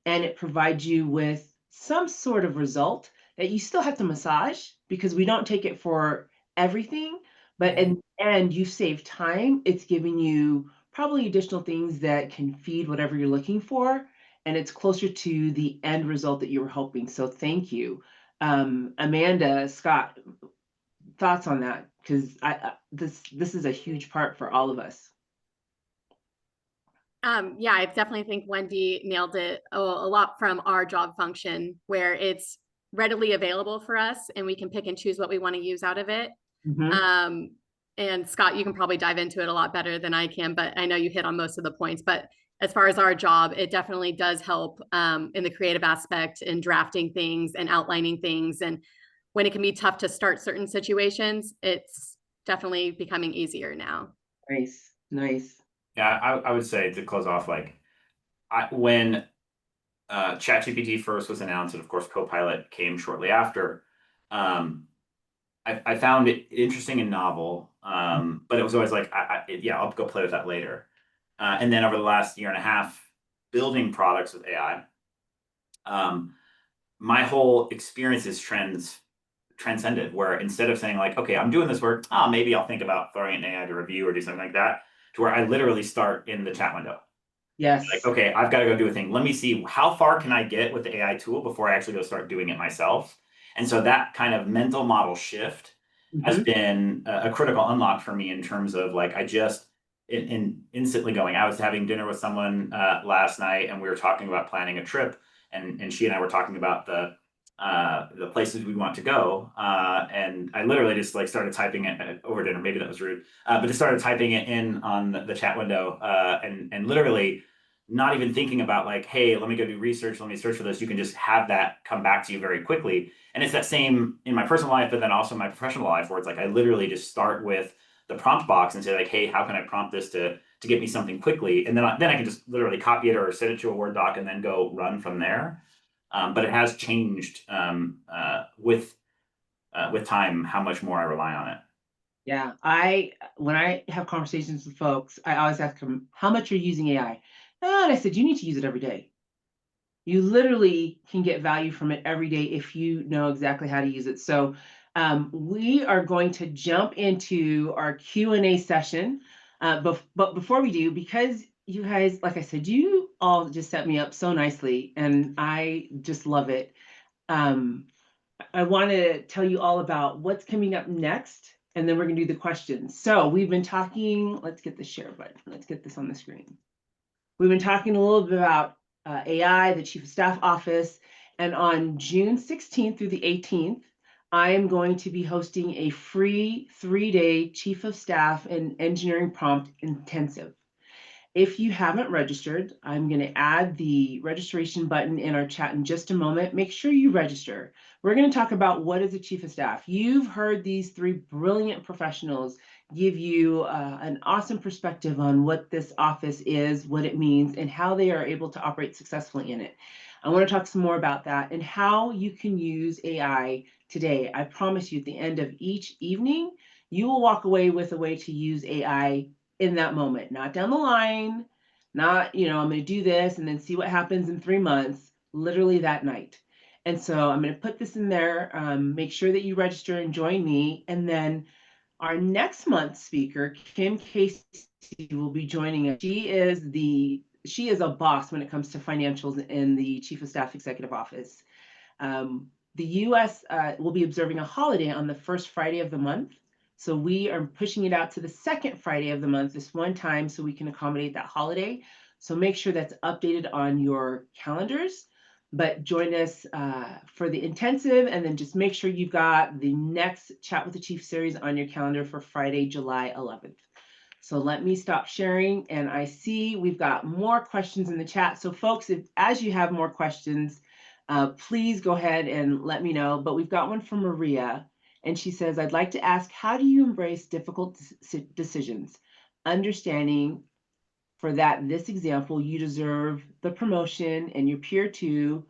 and it provides you with some sort of result that you still have to massage because we don't take it for everything, but Right. and you save time. It's giving you probably additional things that can feed whatever you're looking for, and it's closer to the end result that you were hoping. So thank you. Amanda, Scott, thoughts on that? Because this is a huge part for all of us. Yeah, I definitely think Wendy nailed it a lot from our job function, where it's readily available for us, and we can pick and choose what we want to use out of it. Mhm. And Scott, you can probably dive into it a lot better than I can, but I know you hit on most of the points. But as far as our job, it definitely does help in the creative aspect in drafting things and outlining things. And when it can be tough to start certain situations, it's definitely becoming easier now. Nice, nice. Yeah, I would say to close off, like when ChatGPT first was announced, and of course Copilot came shortly after, um, I found it interesting and novel, but it was always like, yeah, I'll go play with that later. And then over the last year and a half, building products with AI, my whole experience is transcended, where instead of saying like, okay, I'm doing this work, maybe I'll think about throwing an AI to review or do something like that, to where I literally start in the chat window. Like, Yes. okay, I've got to go do a thing. Let me see how far can I get with the AI tool before I actually go start doing it myself. And so that kind of mental model shift has Mhm. been a critical unlock for me in terms of like, I just in instantly going. I was having dinner with someone last night, and we were talking about planning a trip, and she and I were talking about the places we want to go. And I literally just like started typing it over dinner. Maybe that was rude, but just started typing it in on the chat window, and literally not even thinking about like, hey, let me go do research, let me search for this. You can just have that come back to you very quickly. And it's that same in my personal life, but then also my professional life, where it's like I literally just start with the prompt box and say like, hey, how can I prompt this to get me something quickly? And then I can just literally copy it or send it to a Word doc and then go run from there. But it has changed with time how much more I rely on it. Yeah, when I have conversations with folks, I always ask them, how much you're using AI? And I said, you need to use it every day. You literally can get value from it every day if you know exactly how to use it. So we are going to jump into our Q&A session. But before we do, because you guys, like I said, you all just set me up so nicely, and I just love it. Um, I want to tell you all about what's coming up next, and then we're going to do the questions. So we've been talking, let's get the share button. Let's get this on the screen. We've been talking a little bit about AI, the Chief of Staff Office, and on June 16th through the 18th, I am going to be hosting a free 3-day Chief of Staff and Engineering Prompt Intensive. If you haven't registered, I'm going to add the registration button in our chat in just a moment. Make sure you register. We're going to talk about what is a chief of staff. You've heard these three brilliant professionals give you an awesome perspective on what this office is, what it means, and how they are able to operate successfully in it. I want to talk some more about that and how you can use AI today. I promise you, at the end of each evening, you will walk away with a way to use AI in that moment, not down the line, not, I'm going to do this and then see what happens in 3 months, literally that night. And so I'm going to put this in there. Make sure that you register and join me. And then our next month's speaker, Kim Casey, will be joining us. She is a boss when it comes to financials in the Chief of Staff Executive Office. The U.S. Will be observing a holiday on the first Friday of the month. So we are pushing it out to the second Friday of the month this one time so we can accommodate that holiday. So make sure that's updated on your calendars. But join us for the intensive, and then just make sure you've got the next Chat with the Chief series on your calendar for Friday, July 11th. So let me stop sharing, and I see we've got more questions in the chat. So folks, as you have more questions, please go ahead and let me know. But we've got one from Maria. And she says, I'd like to ask, how do you embrace difficult decisions? Understanding for that, this example, you deserve the promotion and your peer too,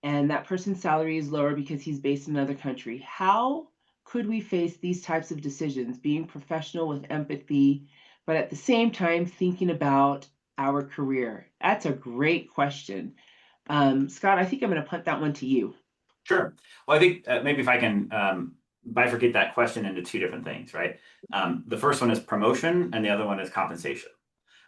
and that person's salary is lower because he's based in another country. How could we face these types of decisions, being professional with empathy, but at the same time thinking about our career? That's a great question. Scott, I think I'm going to punt that one to you. Sure. Well, I think maybe if I can bifurcate that question into two different things, right? The first one is promotion, and the other one is compensation.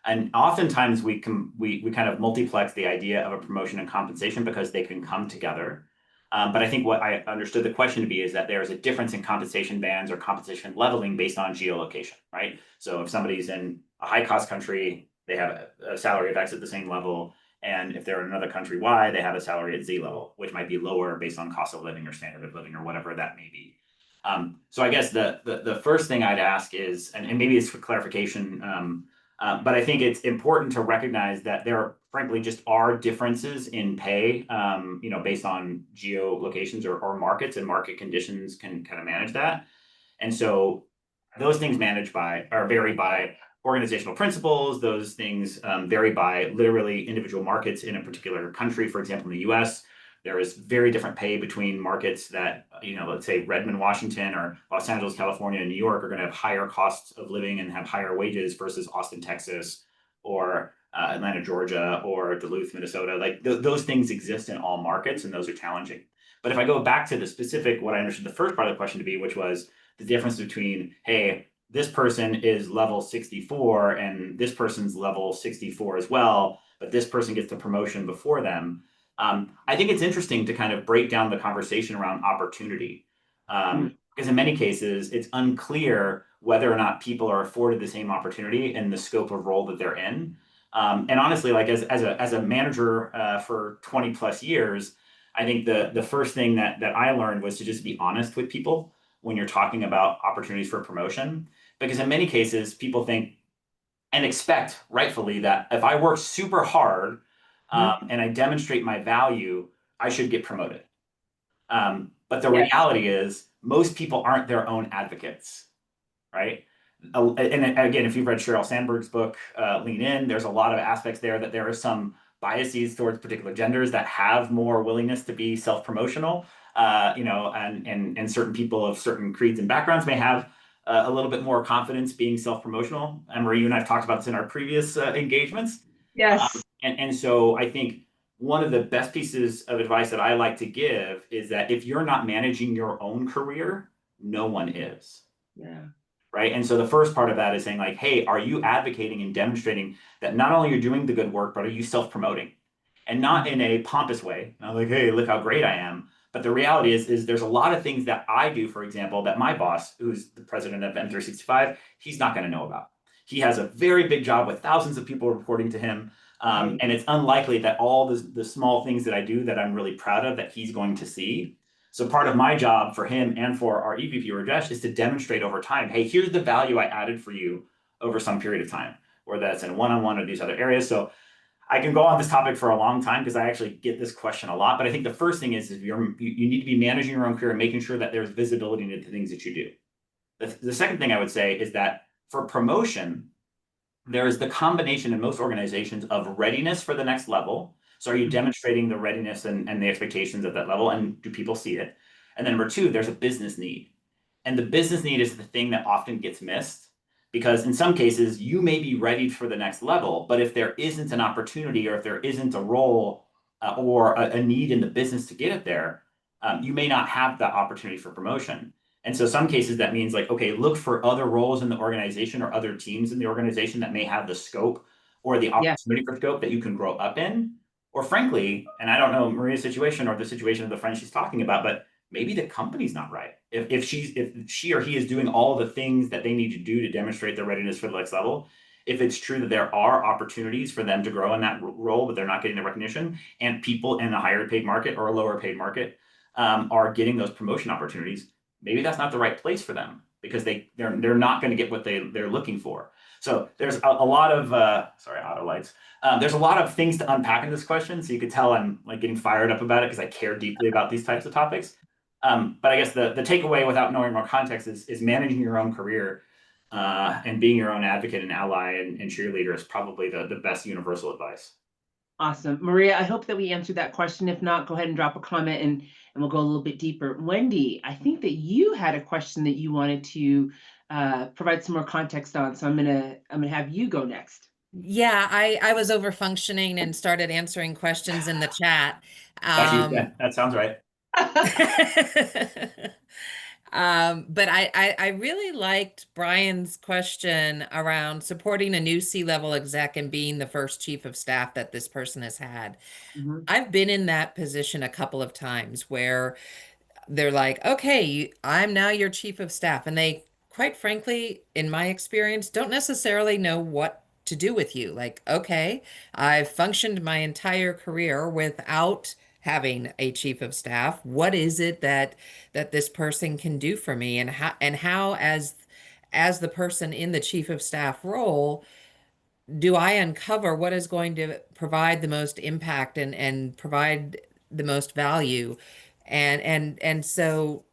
And oftentimes we kind of multiplex the idea of a promotion and compensation because they can come together. But I think what I understood the question to be is that there is a difference in compensation bands or compensation leveling based on geolocation, right? So if somebody's in a high cost country, they have a salary of X at the same level. And if they're in another country Y, they have a salary at Z level, which might be lower based on cost of living or standard of living or whatever that may be. So I guess the first thing I'd ask is, and maybe it's for clarification, but I think it's important to recognize that there, frankly, just are differences in pay, based on geolocations or markets, and market conditions can kind of manage that. And so those things vary by organizational principles. Those things vary by literally individual markets in a particular country. For example, in the US, there is very different pay between markets that, let's say Redmond, Washington, or Los Angeles, California, and New York are going to have higher costs of living and have higher wages versus Austin, Texas, or Atlanta, Georgia, or Duluth, Minnesota. Like those things exist in all markets, and those are challenging. But if I go back to the specific, what I understood the first part of the question to be, which was the difference between, hey, this person is level 64 and this person's level 64 as well, but this person gets the promotion before them. I think it's interesting to kind of break down the conversation around opportunity. Because in many cases, it's unclear whether or not people are afforded the same opportunity in the scope of role that they're in. And honestly, like as a manager for 20 plus years, I think the first thing that I learned was to just be honest with people when you're talking about opportunities for promotion. Because in many cases, people think and expect, rightfully, that if I work super hard and I demonstrate my value, I should get promoted. But the reality is, most people aren't their own advocates, right? And again, if you've read Sheryl Sandberg's book, Lean In, there's a lot of aspects there that there are some biases towards particular genders that have more willingness to be self-promotional, and certain people of certain creeds and backgrounds may have a little bit more confidence being self-promotional. Anne Marie, you and I have talked about this in our previous engagements. Yes. And so I think one of the best pieces of advice that I like to give is that if you're not managing your own career, no one is. Yeah. Right. And so the first part of that is saying, like, hey, are you advocating and demonstrating that not only you're doing the good work, but are you self-promoting? And not in a pompous way, not like, hey, look how great I am. But the reality is there's a lot of things that I do, for example, that my boss, who's the president of M365, he's not going to know about. He has a very big job with thousands of people reporting to him. And it's unlikely that all the small things that I do that I'm really proud of that he's going to see. So part of my job for him and for our EVP Rajesh is to demonstrate over time, hey, here's the value I added for you over some period of time, whether that's in one-on-one or these other areas. So I can go on this topic for a long time because I actually get this question a lot. But I think the first thing is you need to be managing your own career and making sure that there's visibility into the things that you do. The second thing I would say is that for promotion, there is the combination in most organizations of readiness for the next level. So are you demonstrating the readiness and the expectations at that level, and do people see it? And then number two, there's a business need. And the business need is the thing that often gets missed, because in some cases you may be ready for the next level, but if there isn't an opportunity or if there isn't a role or a need in the business to get it there, you may not have the opportunity for promotion. And so some cases that means like, okay, look for other roles in the organization or other teams in the organization that may have the scope or the opportunity for scope that you can grow up in. Or frankly, and I don't know Maria's situation or the situation of the friend she's talking about, but maybe the company's not right. If she or he is doing all the things that they need to do to demonstrate their readiness for the next level, if it's true that there are opportunities for them to grow in that role, but they're not getting the recognition, and people in a higher paid market or a lower paid market are getting those promotion opportunities, maybe that's not the right place for them because they're not going to get what they're looking for. So there's a lot of sorry, auto lights. There's a lot of things to unpack in this question. So you could tell I'm like getting fired up about it because I care deeply about these types of topics. But I guess the takeaway without knowing more context is managing your own career and being your own advocate and ally and cheerleader is probably the best universal advice. Awesome. Maria, I hope that we answered that question. If not, go ahead and drop a comment and we'll go a little bit deeper. Wendy, I think that you had a question that you wanted to provide some more context on. So I'm gonna have you go next. Yeah, I was over functioning and started answering questions in the chat. Yeah, that sounds right. But I really liked Brian's question around supporting a new C-level exec and being the first chief of staff that this person has had. I've been in that position a couple of times where they're like, okay, I'm now your chief of staff. And they, quite frankly, in my experience, don't necessarily know what to do with you. Like, okay, I've functioned my entire career without having a chief of staff. What is it that this person can do for me, and how as the person in the chief of staff role, do I uncover what is going to provide the most impact and provide the most value? And so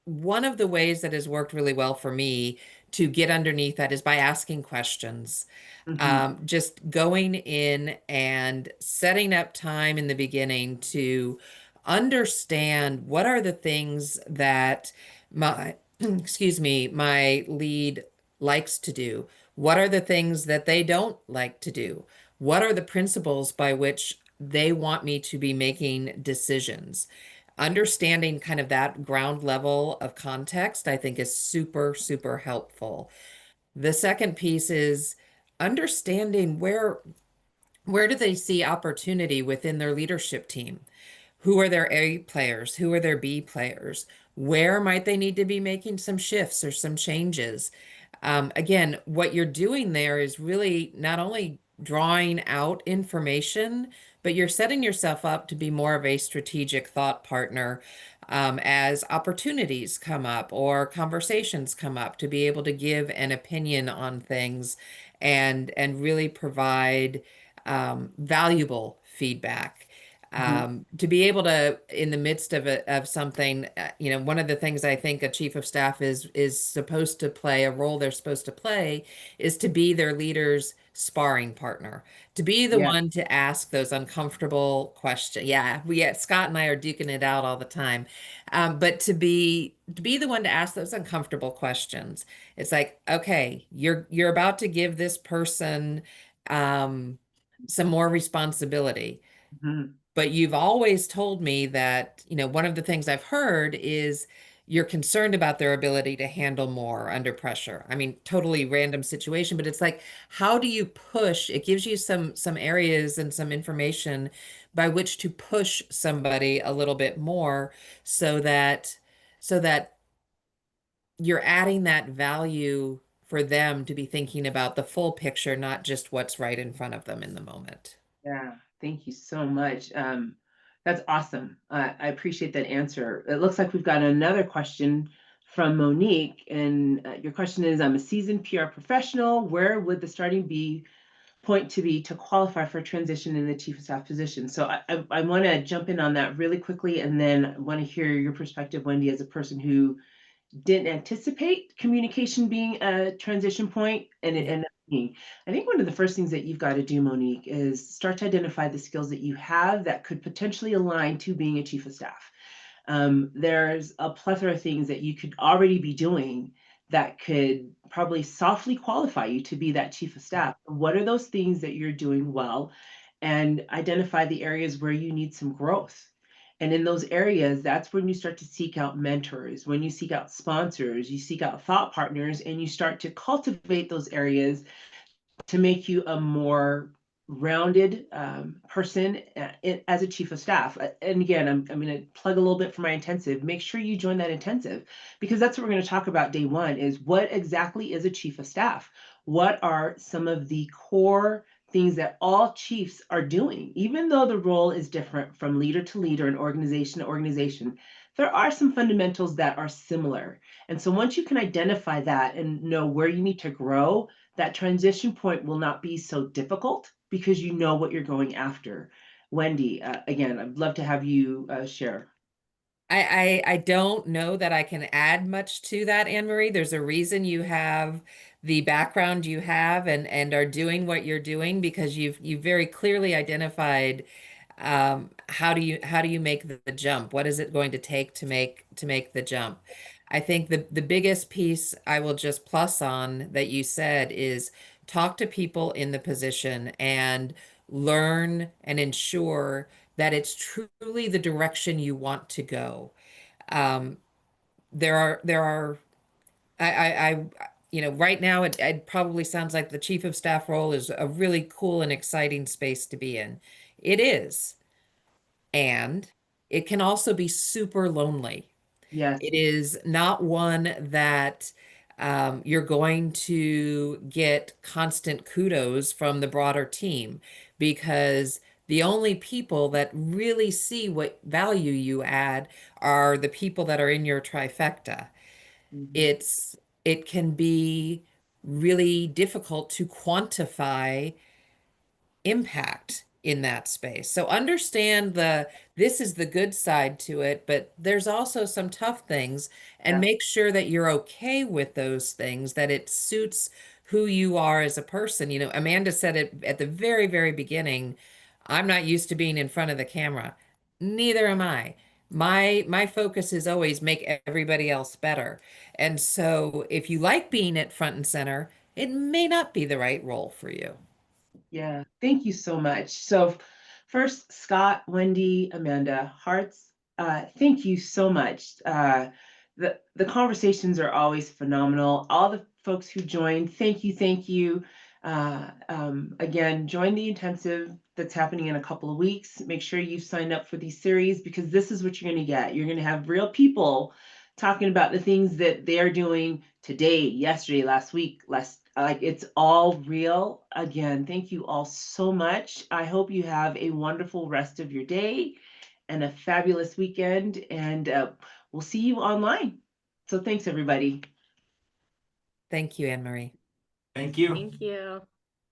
one of the ways that has worked really well for me to get underneath that is by asking questions. Mhm. Just going in and setting up time in the beginning to understand what are the things that my, excuse me, my lead likes to do. What are the things that they don't like to do? What are the principles by which they want me to be making decisions? Understanding kind of that ground level of context, I think is super, super helpful. The second piece is understanding where do they see opportunity within their leadership team? Who are their A players? Who are their B players? Where might they need to be making some shifts or some changes? Again, what you're doing there is really not only drawing out information, but you're setting yourself up to be more of a strategic thought partner as opportunities come up or conversations come up, to be able to give an opinion on things and really provide valuable feedback. Mhm. To be able to, in the midst of something, one of the things I think a chief of staff is supposed to play, a role they're supposed to play, is to be their leader's sparring partner, to be the Yeah. one to ask those uncomfortable questions. Yeah, Scott and I are duking it out all the time, but to be the one to ask those uncomfortable questions. It's like, okay, you're about to give this person um, some more responsibility. Mhm. But you've always told me that, one of the things I've heard is you're concerned about their ability to handle more under pressure. I mean, totally random situation, but it's like, how do you push? It gives you some areas and some information by which to push somebody a little bit more so that you're adding that value for them to be thinking about the full picture, not just what's right in front of them in the moment. Yeah, thank you so much. That's awesome. I appreciate that answer. It looks like we've got another question from Monique, and your question is: I'm a seasoned PR professional. Where would the starting be point to be to qualify for a transition in the chief of staff position? So I want to jump in on that really quickly, and then I want to hear your perspective, Wendy, as a person who didn't anticipate communication being a transition point, and it Yeah. ended up being. I think one of the first things that you've got to do, Monique, is start to identify the skills that you have that could potentially align to being a chief of staff. There's a plethora of things that you could already be doing that could probably softly qualify you to be that chief of staff. What are those things that you're doing well? And identify the areas where you need some growth. And in those areas, that's when you start to seek out mentors, when you seek out sponsors, you seek out thought partners, and you start to cultivate those areas to make you a more rounded person as a chief of staff. And again, I'm going to plug a little bit for my intensive. Make sure you join that intensive, because that's what we're going to talk about day one: is what exactly is a chief of staff? What are some of the core things that all chiefs are doing? Even though the role is different from leader to leader and organization to organization, there are some fundamentals that are similar. And so once you can identify that and know where you need to grow, that transition point will not be so difficult because you know what you're going after. Wendy, again, I'd love to have you share. I don't know that I can add much to that, Anne Marie. There's a reason you have the background you have and are doing what you're doing, because you've very clearly identified how do you make the jump? What is it going to take to make the jump? I think the biggest piece I will just plus on that you said is talk to people in the position and learn and ensure that it's truly the direction you want to go. Um, there are I right now it probably sounds like the chief of staff role is a really cool and exciting space to be in. It is, and it can also be super lonely. Yes. It is not one that You're going to get constant kudos from the broader team because the only people that really see what value you add are the people that are in your trifecta. Mhm. It can be really difficult to quantify impact in that space. So understand this is the good side to it, but there's also some tough things, and Yeah. make sure that you're okay with those things, that it suits who you are as a person. You know, Amanda said it at the very, very beginning, I'm not used to being in front of the camera. Neither am I. My focus is always make everybody else better. And so if you like being at front and center, it may not be the right role for you. Yeah, thank you so much. So, first, Scott, Wendy, Amanda, Hearts, thank you so much. The conversations are always phenomenal. All the folks who joined, thank you, thank you. Again, join the intensive that's happening in a couple of weeks. Make sure you've signed up for these series because this is what you're going to get. You're going to have real people talking about the things that they're doing today, yesterday, last week, like it's all real. Again, thank you all so much. I hope you have a wonderful rest of your day and a fabulous weekend, and we'll see you online. So thanks, everybody. Thank you, Anne Marie. Thank you. Thank you.